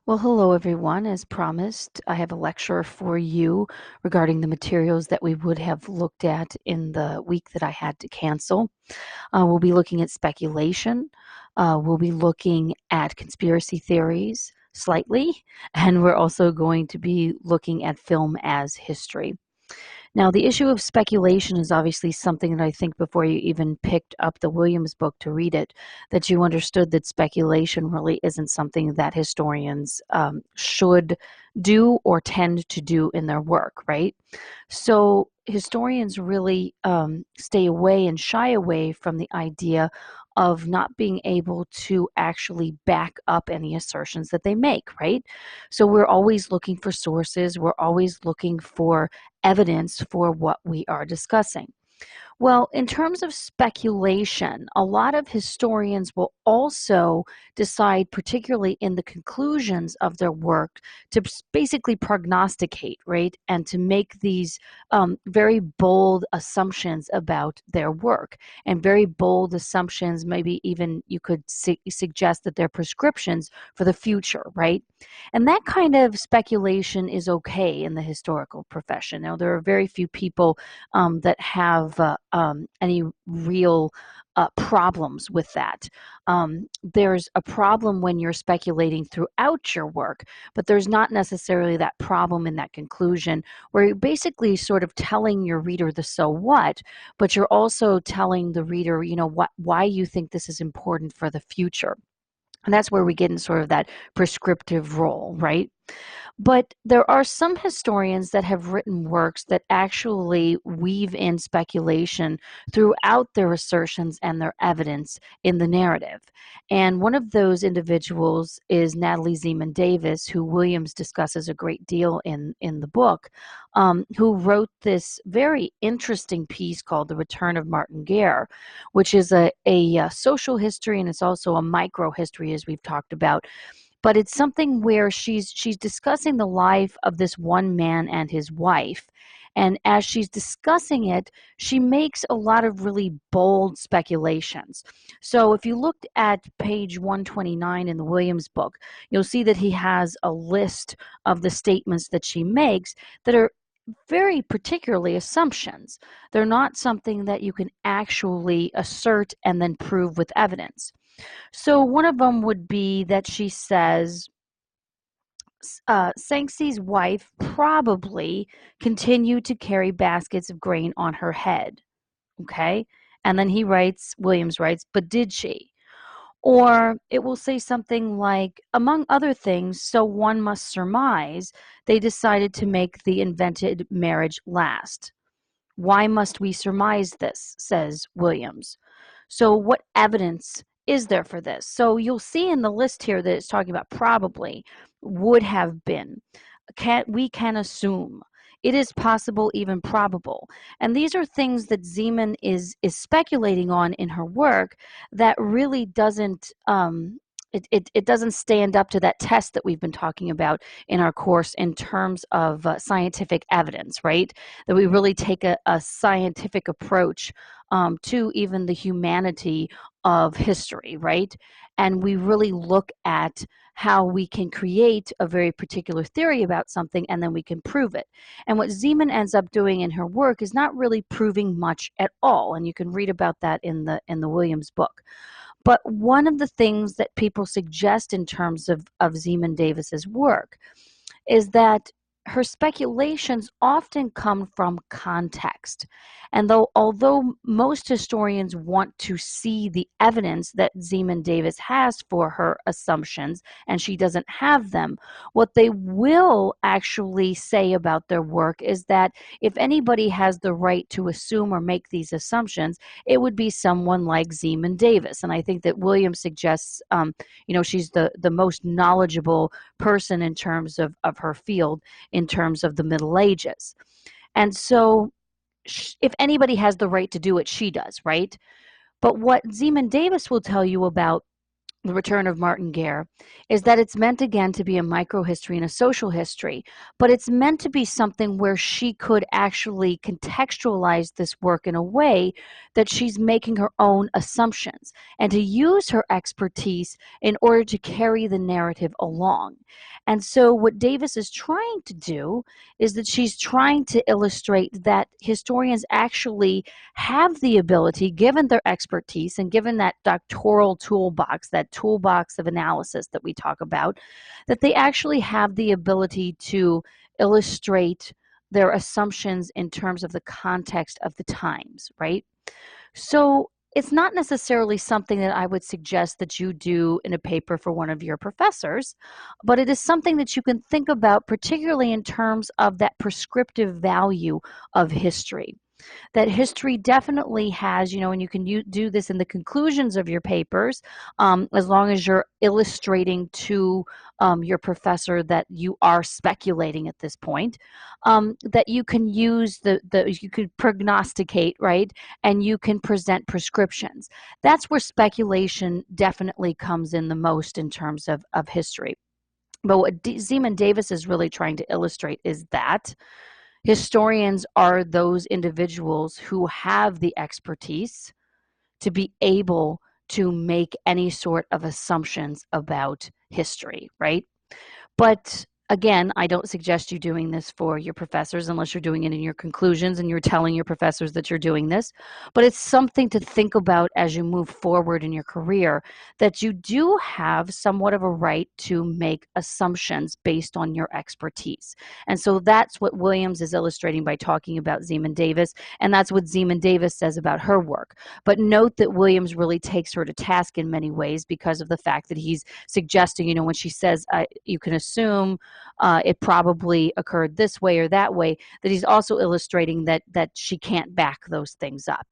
Well, hello everyone. As promised, I have a lecture for you regarding the materials that we would have looked at in the week that I had to cancel. We'll be looking at speculation. We'll be looking at conspiracy theories slightly, and we're also going to be looking at film as history. Now, the issue of speculation is obviously something that I think before you even picked up the Williams book to read it, that you understood that speculation really isn't something that historians should do or tend to do in their work, right? So historians really stay away and shy away from the idea of not being able to actually back up any assertions that they make, right? So we're always looking for sources, we're always looking for evidence for what we are discussing. Well, in terms of speculation, a lot of historians will also decide, particularly in the conclusions of their work, to basically prognosticate, right? And to make these very bold assumptions about their work and very bold assumptions, maybe even you could suggest that they're prescriptions for the future, right? And that kind of speculation is okay in the historical profession. Now, there are very few people that have any real problems with that. There's a problem when you're speculating throughout your work, but there's not necessarily that problem in that conclusion where you're basically sort of telling your reader the so what, but you're also telling the reader, why you think this is important for the future. And that's where we get in sort of that prescriptive role, right? But there are some historians that have written works that actually weave in speculation throughout their assertions and their evidence in the narrative. And one of those individuals is Natalie Zemon Davis, who Williams discusses a great deal in the book, who wrote this very interesting piece called The Return of Martin Guerre, which is a social history and it's also a micro history, as we've talked about, but it's something where she's discussing the life of this one man and his wife. And as she's discussing it, she makes a lot of really bold speculations. So if you looked at page 129 in the Williams book, you'll see that he has a list of the statements that she makes that are very particularly assumptions. They're not something that you can actually assert and then prove with evidence. So one of them would be that she says Sanxi's wife probably continued to carry baskets of grain on her head. Okay. And then Williams writes, but did she? Or it will say something like, among other things, so one must surmise, they decided to make the invented marriage last. Why must we surmise this? Says Williams. So, what evidence is there for this? So, you'll see in the list here that it's talking about probably, would have been, we can assume. It is possible, even probable. And these are things that Zeman is speculating on in her work that really doesn't it doesn't stand up to that test that we've been talking about in our course in terms of scientific evidence, right? That we really take a scientific approach to even the humanity of history, right? And we really look at how we can create a very particular theory about something and then we can prove it. And what Zeman ends up doing in her work is not really proving much at all. And you can read about that in the Williams book. But one of the things that people suggest in terms of Zeman Davis's work is that her speculations often come from context. And although most historians want to see the evidence that Zeman Davis has for her assumptions, and she doesn't have them, what they will actually say about their work is that if anybody has the right to assume or make these assumptions, it would be someone like Zeman Davis. And I think that Williams suggests, she's the most knowledgeable person in terms of her field in terms of the Middle Ages. And so if anybody has the right to do it, she does, right? But what Zeman Davis will tell you about The Return of Martin Gare, is that it's meant again to be a microhistory and a social history, but it's meant to be something where she could actually contextualize this work in a way that she's making her own assumptions and to use her expertise in order to carry the narrative along. And so, what Davis is trying to do is that she's trying to illustrate that historians actually have the ability, given their expertise and given that doctoral toolbox, that toolbox of analysis that we talk about, that they actually have the ability to illustrate their assumptions in terms of the context of the times, right? So it's not necessarily something that I would suggest that you do in a paper for one of your professors, but it is something that you can think about, particularly in terms of that prescriptive value of history. That history definitely has, and you can do this in the conclusions of your papers, as long as you're illustrating to your professor that you are speculating at this point, that you can use you could prognosticate, right? And you can present prescriptions. That's where speculation definitely comes in the most in terms of history. But what Zemon Davis is really trying to illustrate is that historians are those individuals who have the expertise to be able to make any sort of assumptions about history, right? But again, I don't suggest you doing this for your professors unless you're doing it in your conclusions and you're telling your professors that you're doing this. But it's something to think about as you move forward in your career, that you do have somewhat of a right to make assumptions based on your expertise. And so that's what Williams is illustrating by talking about Zemon Davis, and that's what Zemon Davis says about her work. But note that Williams really takes her to task in many ways because of the fact that he's suggesting, when she says you can assume it probably occurred this way or that way, that he's also illustrating that she can't back those things up.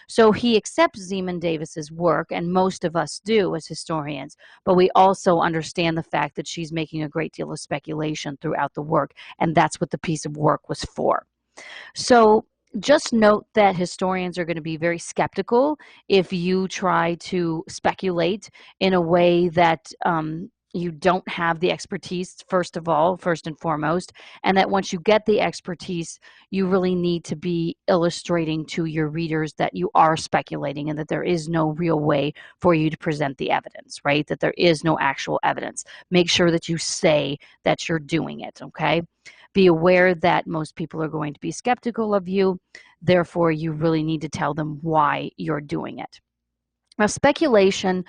So he accepts Zemon Davis's work, and most of us do as historians, but we also understand the fact that she's making a great deal of speculation throughout the work, and that's what the piece of work was for. So just note that historians are going to be very skeptical if you try to speculate in a way that you don't have the expertise, first and foremost, and that once you get the expertise, you really need to be illustrating to your readers that you are speculating and that there is no real way for you to present the evidence, right? That there is no actual evidence. Make sure that you say that you're doing it, okay? Be aware that most people are going to be skeptical of you. Therefore, you really need to tell them why you're doing it. Now, speculation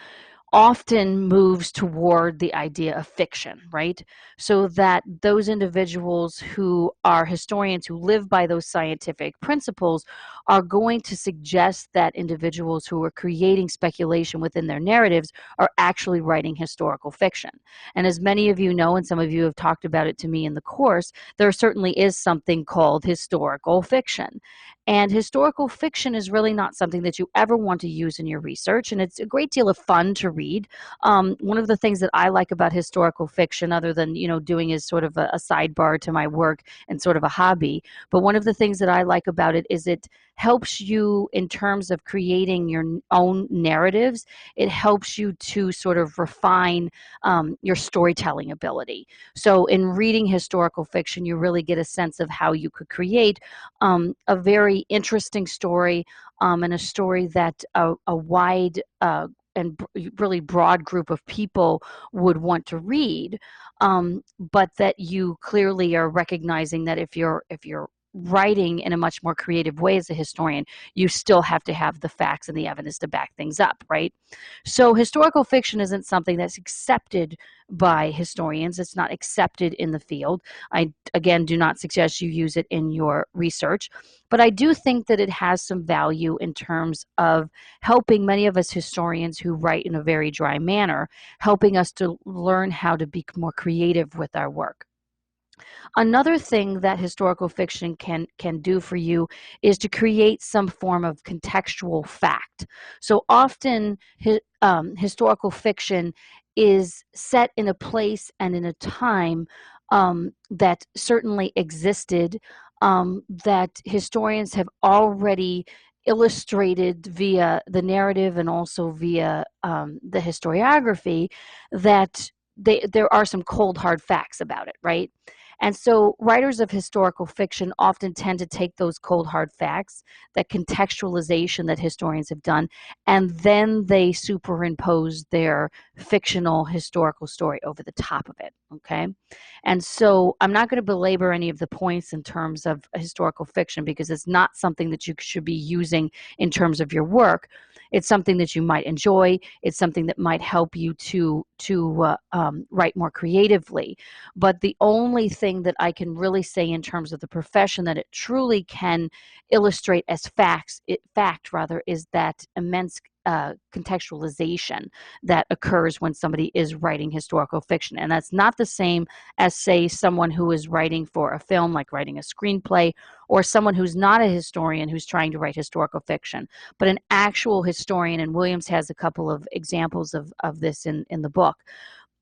often moves toward the idea of fiction, right? So that those individuals who are historians who live by those scientific principles are going to suggest that individuals who are creating speculation within their narratives are actually writing historical fiction. And as many of you know, and some of you have talked about it to me in the course, there certainly is something called historical fiction. And historical fiction is really not something that you ever want to use in your research, and it's a great deal of fun to read. One of the things that I like about historical fiction, other than doing as sort of a sidebar to my work and sort of a hobby, but one of the things that I like about it is it helps you in terms of creating your own narratives. It helps you to sort of refine your storytelling ability. So in reading historical fiction, you really get a sense of how you could create a very interesting story, and a story that a wide and really broad group of people would want to read, but that you clearly are recognizing that if you're writing in a much more creative way as a historian, you still have to have the facts and the evidence to back things up, right? So historical fiction isn't something that's accepted by historians. It's not accepted in the field. I, again, do not suggest you use it in your research, but I do think that it has some value in terms of helping many of us historians who write in a very dry manner, helping us to learn how to be more creative with our work. Another thing that historical fiction can do for you is to create some form of contextual fact. So often historical fiction is set in a place and in a time that certainly existed, that historians have already illustrated via the narrative and also via the historiography, that there are some cold hard facts about it, right? And so writers of historical fiction often tend to take those cold hard facts, that contextualization that historians have done, and then they superimpose their fictional historical story over the top of it, okay? And so I'm not going to belabor any of the points in terms of historical fiction, because it's not something that you should be using in terms of your work. It's something that you might enjoy. It's something that might help you to write more creatively. But the only thing that I can really say in terms of the profession that it truly can illustrate as fact rather, is that immense contextualization that occurs when somebody is writing historical fiction. And that's not the same as, say, someone who is writing for a film, like writing a screenplay, or someone who's not a historian who's trying to write historical fiction, but an actual historian. And Williams has a couple of examples of this in the book.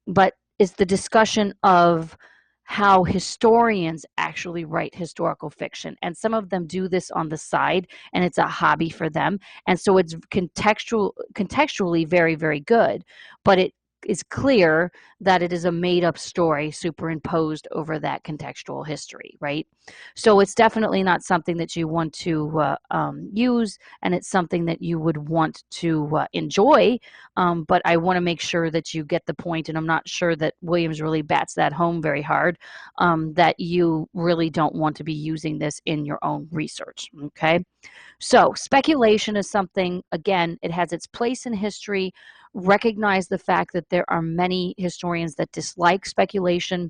But it's the discussion of how historians actually write historical fiction. And some of them do this on the side, and it's a hobby for them. And so it's contextually very, very good, but it is clear that it is a made-up story superimposed over that contextual history, right? So it's definitely not something that you want to use, and it's something that you would want to enjoy, but I want to make sure that you get the point, and I'm not sure that Williams really bats that home very hard, that you really don't want to be using this in your own research, okay? So speculation is something, again, it has its place in history. Recognize the fact that there are many historians that dislike speculation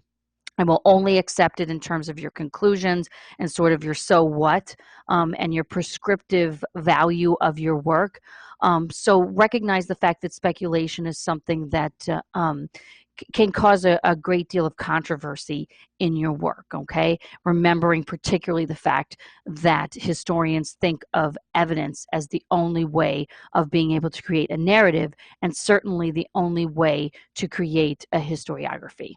and will only accept it in terms of your conclusions and sort of your so what, and your prescriptive value of your work. So recognize the fact that speculation is something that can cause a great deal of controversy in your work, okay? Remembering particularly the fact that historians think of evidence as the only way of being able to create a narrative, and certainly the only way to create a historiography.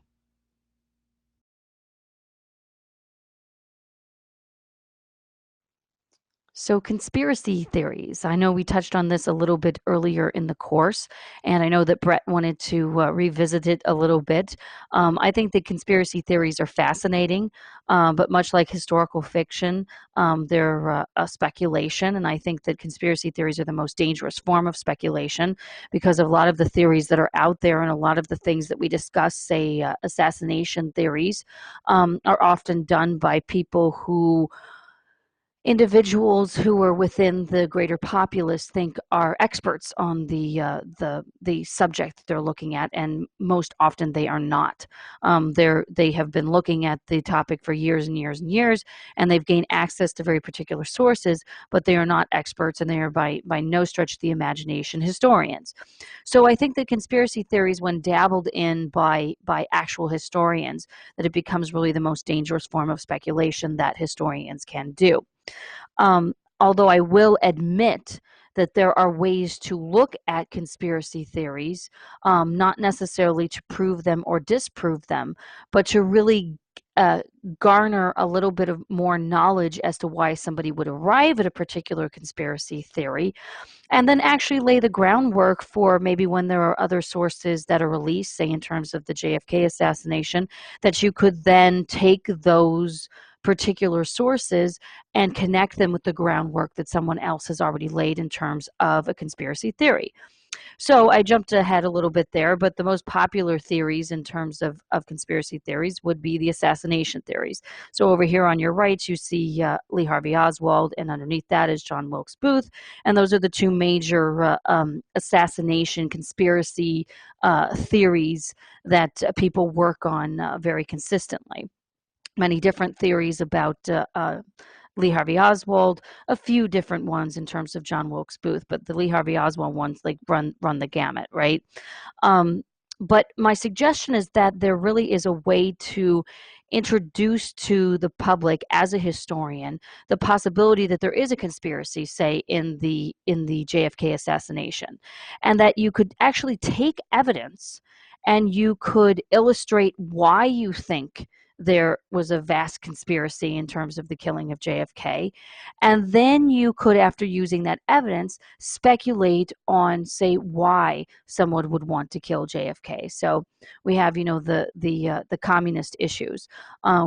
So, conspiracy theories. I know we touched on this a little bit earlier in the course, and I know that Brett wanted to revisit it a little bit. I think that conspiracy theories are fascinating, but much like historical fiction, they're a speculation, and I think that conspiracy theories are the most dangerous form of speculation, because a lot of the theories that are out there and a lot of the things that we discuss, say assassination theories, are often done by people who individuals who are within the greater populace think are experts on the subject that they're looking at, and most often they are not. They have been looking at the topic for years and years and years, and they've gained access to very particular sources, but they are not experts, and they are by no stretch of the imagination historians. So I think that conspiracy theories, when dabbled in by actual historians, that it becomes really the most dangerous form of speculation that historians can do. Although I will admit that there are ways to look at conspiracy theories, not necessarily to prove them or disprove them, but to really uh, garner a little bit of more knowledge as to why somebody would arrive at a particular conspiracy theory, and then actually lay the groundwork for maybe when there are other sources that are released, say in terms of the JFK assassination, that you could then take those particular sources and connect them with the groundwork that someone else has already laid in terms of a conspiracy theory. So I jumped ahead a little bit there, but the most popular theories in terms of conspiracy theories would be the assassination theories. So over here on your right, you see Lee Harvey Oswald, and underneath that is John Wilkes Booth. And those are the two major assassination conspiracy theories that people work on very consistently. Many different theories about Lee Harvey Oswald, a few different ones in terms of John Wilkes Booth, but the Lee Harvey Oswald ones like run the gamut, right? Um, but my suggestion is that there really is a way to introduce to the public as a historian the possibility that there is a conspiracy, say in the JFK assassination, and that you could actually take evidence and you could illustrate why you think there was a vast conspiracy in terms of the killing of JFK. And then you could, after using that evidence, speculate on, say, why someone would want to kill JFK. So we have, the communist issues.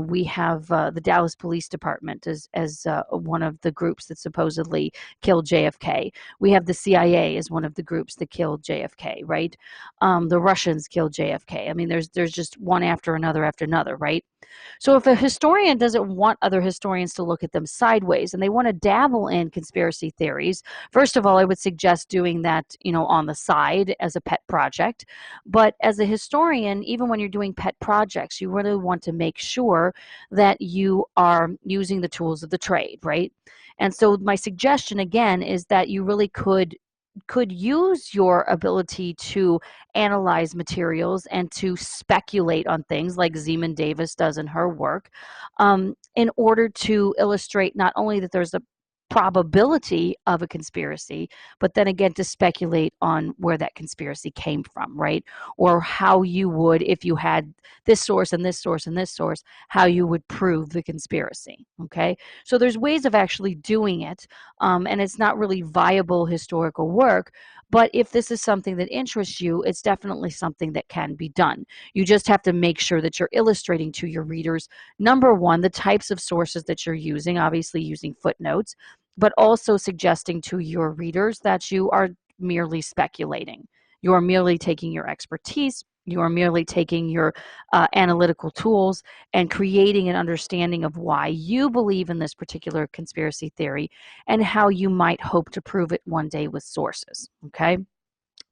We have the Dallas Police Department as one of the groups that supposedly killed JFK. We have the CIA as one of the groups that killed JFK, right? The Russians killed JFK. I mean, there's just one after another, right? So if a historian doesn't want other historians to look at them sideways and they want to dabble in conspiracy theories, first of all, I would suggest doing that, on the side as a pet project. But as a historian, even when you're doing pet projects, you really want to make sure that you are using the tools of the trade, right? And so my suggestion again is that you really could use your ability to analyze materials and to speculate on things like Zeman Davis does in her work, in order to illustrate not only that there's a probability of a conspiracy, but then again to speculate on where that conspiracy came from, right? Or how you would, if you had this source and this source and this source, how you would prove the conspiracy, okay? So there's ways of actually doing it, and it's not really viable historical work, but if this is something that interests you, it's definitely something that can be done. You just have to make sure that you're illustrating to your readers, number one, the types of sources that you're using, obviously using footnotes, but also suggesting to your readers that you are merely speculating. You are merely taking your expertise, you are merely taking your analytical tools and creating an understanding of why you believe in this particular conspiracy theory and how you might hope to prove it one day with sources. Okay?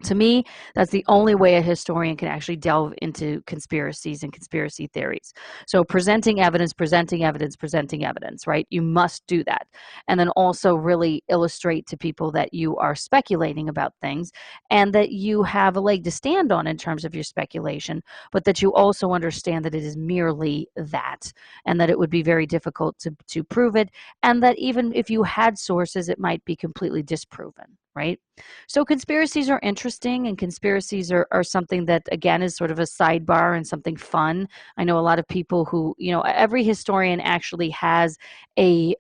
To me, that's the only way a historian can actually delve into conspiracies and conspiracy theories. So presenting evidence, presenting evidence, presenting evidence, right? You must do that. And then also really illustrate to people that you are speculating about things and that you have a leg to stand on in terms of your speculation, but that you also understand that it is merely that and that it would be very difficult to prove it, and that even if you had sources, it might be completely disproven, right? So conspiracies are interesting, and conspiracies are something that, again, is sort of a sidebar and something fun. I know a lot of people who, every historian actually has a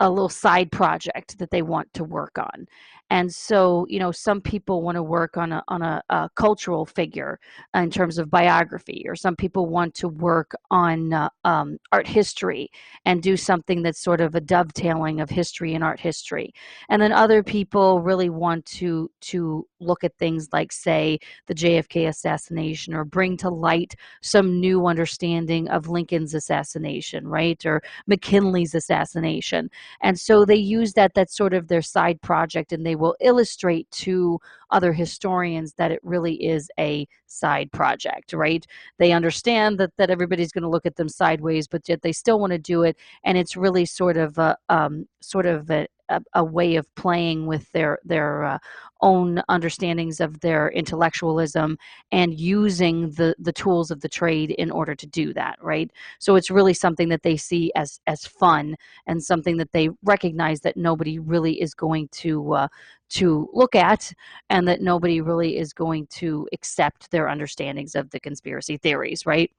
little side project that they want to work on. And so, some people want to work on a cultural figure in terms of biography, or some people want to work on art history and do something that's sort of a dovetailing of history and art history. And then other people really want to look at things like, say, the JFK assassination, or bring to light some new understanding of Lincoln's assassination, right? Or McKinley's assassination. And so they use that's sort of their side project, and they will illustrate to other historians that it really is a side project, right? They understand that everybody's going to look at them sideways, but yet they still want to do it, and it's really sort of a way of playing with their own understandings of their intellectualism and using the tools of the trade in order to do that, right? So it's really something that they see as fun, and something that they recognize that nobody really is going to look at, and that nobody really is going to accept their understandings of the conspiracy theories, right?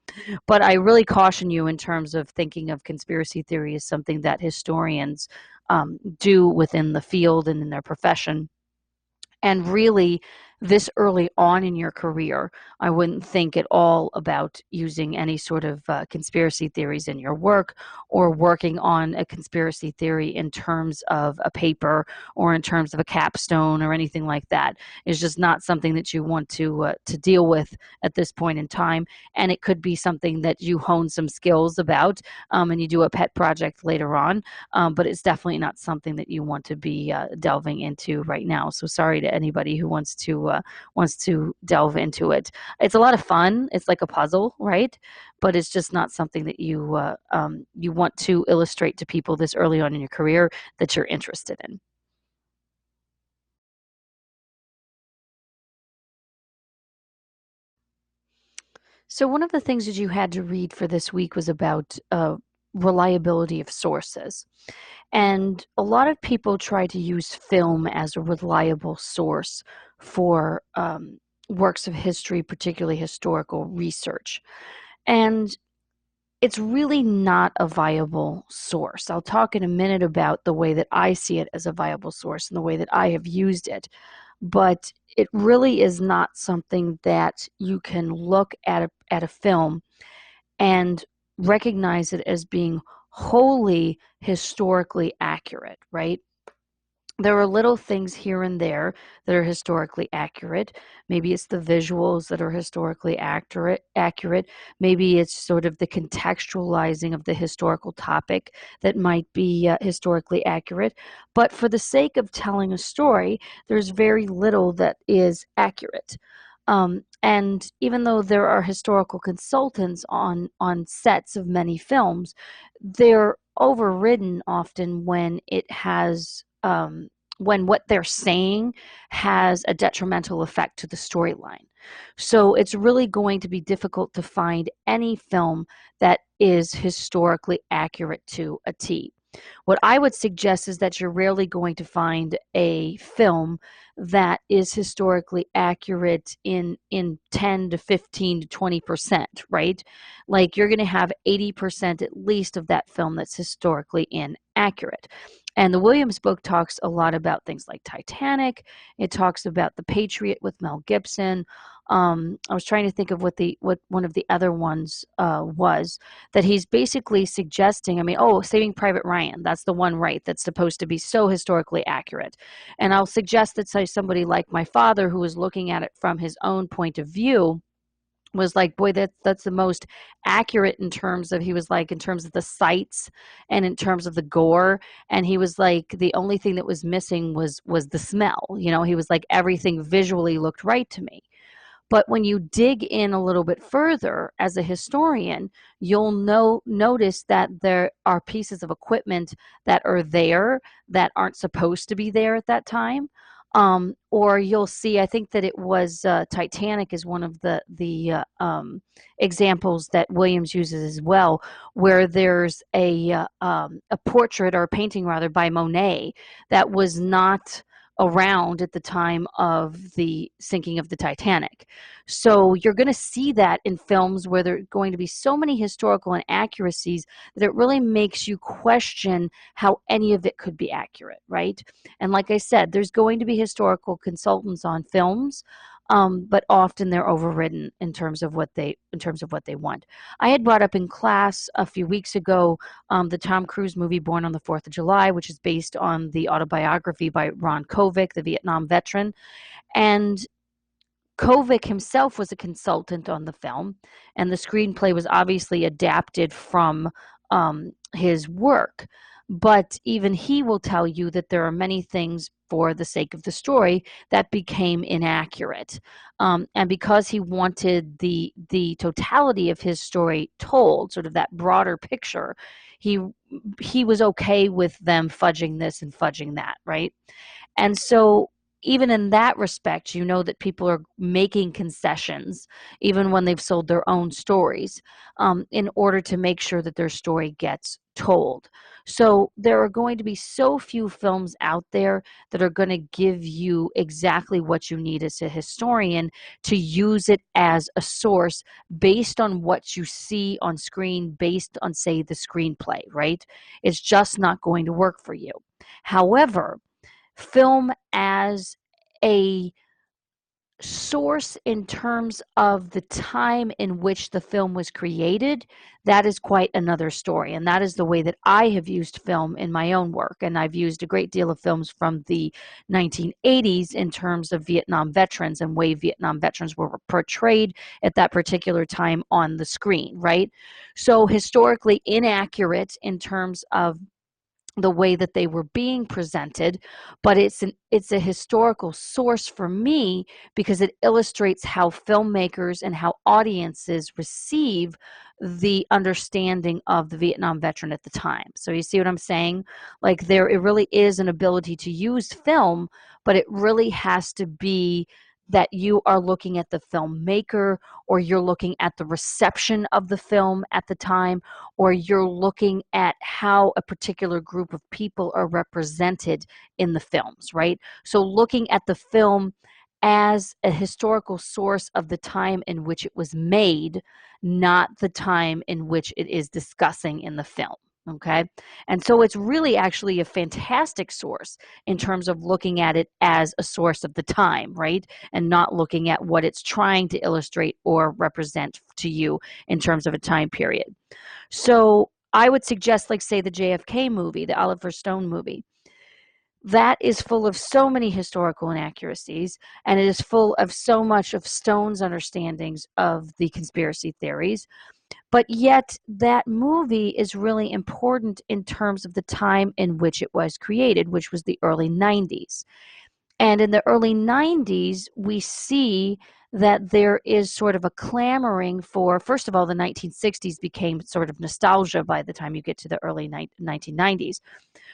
But I really caution you in terms of thinking of conspiracy theory as something that historians do within the field and in their profession. And really, this early on in your career, I wouldn't think at all about using any sort of conspiracy theories in your work, or working on a conspiracy theory in terms of a paper or in terms of a capstone or anything like that. It's just not something that you want to deal with at this point in time. And it could be something that you hone some skills about, and you do a pet project later on. But it's definitely not something that you want to be delving into right now. So sorry to anybody who wants to delve into it. It's a lot of fun. It's like a puzzle, right? But it's just not something that you want to illustrate to people this early on in your career that you're interested in. So one of the things that you had to read for this week was about reliability of sources. And a lot of people try to use film as a reliable source for works of history, particularly historical research. And it's really not a viable source. I'll talk in a minute about the way that I see it as a viable source and the way that I have used it. But it really is not something that you can look at a film and recognize it as being wholly historically accurate, right? There are little things here and there that are historically accurate. Maybe it's the visuals that are historically accurate. Maybe it's sort of the contextualizing of the historical topic that might be historically accurate. But for the sake of telling a story, there's very little that is accurate. And even though there are historical consultants on sets of many films, they're overridden often when it has when what they're saying has a detrimental effect to the storyline. So it's really going to be difficult to find any film that is historically accurate to a T. What I would suggest is that you're rarely going to find a film that is historically accurate in 10 to 15 to 20%, right? Like you're going to have 80% at least of that film that's historically inaccurate. And the Williams book talks a lot about things like Titanic. It talks about The Patriot with Mel Gibson. I was trying to think of what one of the other ones was that he's basically suggesting. I mean, oh, Saving Private Ryan. That's the one, right? That's supposed to be so historically accurate. And I'll suggest that say somebody like my father, who was looking at it from his own point of view, was like, boy, that's the most accurate in terms of, he was like, in terms of the sights and in terms of the gore. And he was like, the only thing that was missing was the smell. You know, he was like, everything visually looked right to me. But when you dig in a little bit further as a historian, you'll notice that there are pieces of equipment that are there that aren't supposed to be there at that time. Or you'll see, I think that it was Titanic is one of the examples that Williams uses as well, where there's a portrait or a painting rather by Monet that was not around at the time of the sinking of the Titanic. So you're going to see that in films where there are going to be so many historical inaccuracies that it really makes you question how any of it could be accurate, right? And like I said, there's going to be historical consultants on films, but often they're overridden in terms of what they want. I had brought up in class a few weeks ago the Tom Cruise movie Born on the 4th of July, which is based on the autobiography by Ron Kovic, the Vietnam veteran. And Kovic himself was a consultant on the film, and the screenplay was obviously adapted from his work. But even he will tell you that there are many things for the sake of the story that became inaccurate. And because he wanted the totality of his story told, sort of that broader picture, he he was okay with them fudging this and fudging that, right? And so even in that respect, you know that people are making concessions, even when they've sold their own stories, in order to make sure that their story gets told. So there are going to be so few films out there that are going to give you exactly what you need as a historian to use it as a source based on what you see on screen, based on, say, the screenplay, right? It's just not going to work for you. However, film as a source in terms of the time in which the film was created, that is quite another story. And that is the way that I have used film in my own work. And I've used a great deal of films from the 1980s in terms of Vietnam veterans and way Vietnam veterans were portrayed at that particular time on the screen, right? So historically inaccurate in terms of the way that they were being presented, but it's a historical source for me because it illustrates how filmmakers and how audiences receive the understanding of the Vietnam veteran at the time. So you see what I'm saying? Like there it really is an ability to use film, but it really has to be that you are looking at the filmmaker, or you're looking at the reception of the film at the time, or you're looking at how a particular group of people are represented in the films, right? So looking at the film as a historical source of the time in which it was made, not the time in which it is discussing in the film. Okay. And so it's really actually a fantastic source in terms of looking at it as a source of the time, right? And not looking at what it's trying to illustrate or represent to you in terms of a time period. So I would suggest, like, say, the JFK movie, the Oliver Stone movie. That is full of so many historical inaccuracies, and it is full of so much of Stone's understandings of the conspiracy theories. But yet, that movie is really important in terms of the time in which it was created, which was the early 90s. And in the early 90s, we see that there is sort of a clamoring for, first of all, the 1960s became sort of nostalgia by the time you get to the early 1990s.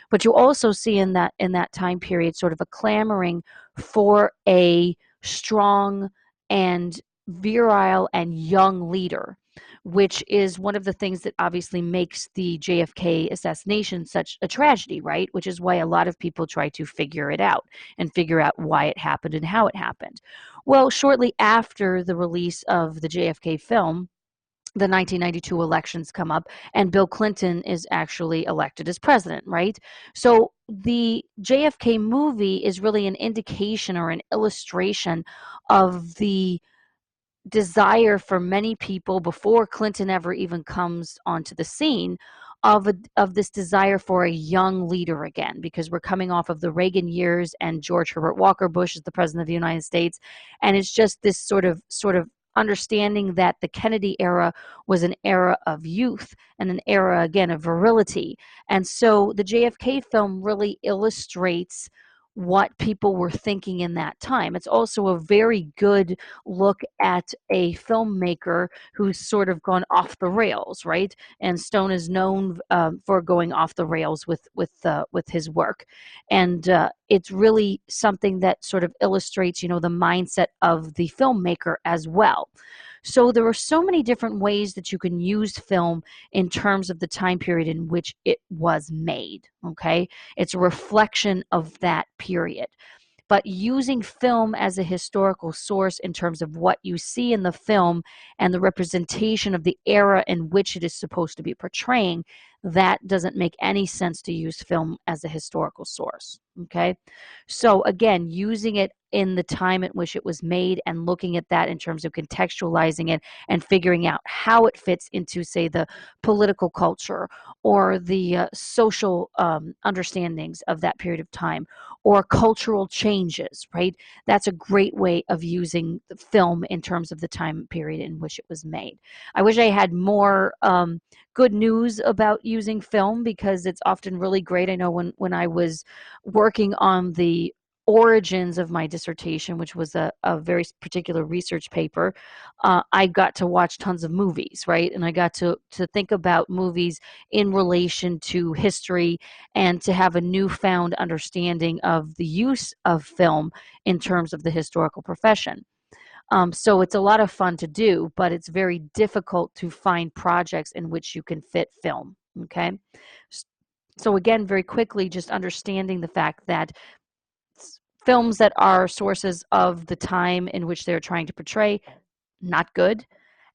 But you also see in that time period sort of a clamoring for a strong and virile and young leader, which is one of the things that obviously makes the JFK assassination such a tragedy, right? Which is why a lot of people try to figure it out and figure out why it happened and how it happened. Well, shortly after the release of the JFK film, the 1992 elections come up, and Bill Clinton is actually elected as president, right? So the JFK movie is really an indication or an illustration of the desire for many people before Clinton ever even comes onto the scene of this desire for a young leader again, because we're coming off of the Reagan years and George Herbert Walker Bush is the president of the United States, and it's just this sort of understanding that the Kennedy era was an era of youth and an era again of virility. And so the JFK film really illustrates what people were thinking in that time. It's also a very good look at a filmmaker who's sort of gone off the rails, right? And Stone is known for going off the rails with his work, and it's really something that sort of illustrates, the mindset of the filmmaker as well. So there are so many different ways that you can use film in terms of the time period in which it was made. Okay, it's a reflection of that period, but using film as a historical source in terms of what you see in the film and the representation of the era in which it is supposed to be portraying, that doesn't make any sense to use film as a historical source. Okay. So again, using it in the time at which it was made and looking at that in terms of contextualizing it and figuring out how it fits into, say, the political culture or the social understandings of that period of time, or cultural changes, right? That's a great way of using the film in terms of the time period in which it was made. I wish I had more good news about using film, because it's often really great. I know when I was working on the origins of my dissertation, which was a very particular research paper, I got to watch tons of movies, right? And I got to think about movies in relation to history and to have a newfound understanding of the use of film in terms of the historical profession. So it's a lot of fun to do, but it's very difficult to find projects in which you can fit film. Okay. So again, very quickly, just understanding the fact that films that are sources of the time in which they're trying to portray, not good.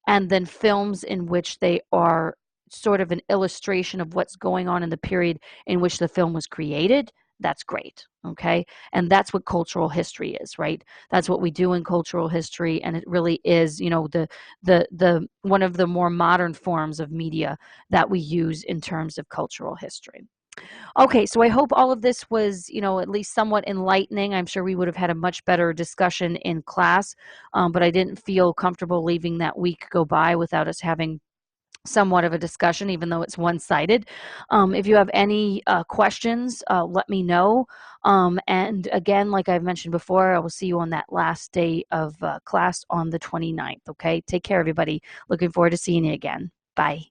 And then films in which they are sort of an illustration of what's going on in the period in which the film was created, that's great. Okay. And that's what cultural history is, right? That's what we do in cultural history. And it really is, the one of the more modern forms of media that we use in terms of cultural history. Okay, so I hope all of this was, at least somewhat enlightening. I'm sure we would have had a much better discussion in class, but I didn't feel comfortable leaving that week go by without us having somewhat of a discussion, even though it's one-sided. If you have any questions, let me know. And again, like I've mentioned before, I will see you on that last day of class on the 29th. Okay, take care, everybody. Looking forward to seeing you again. Bye.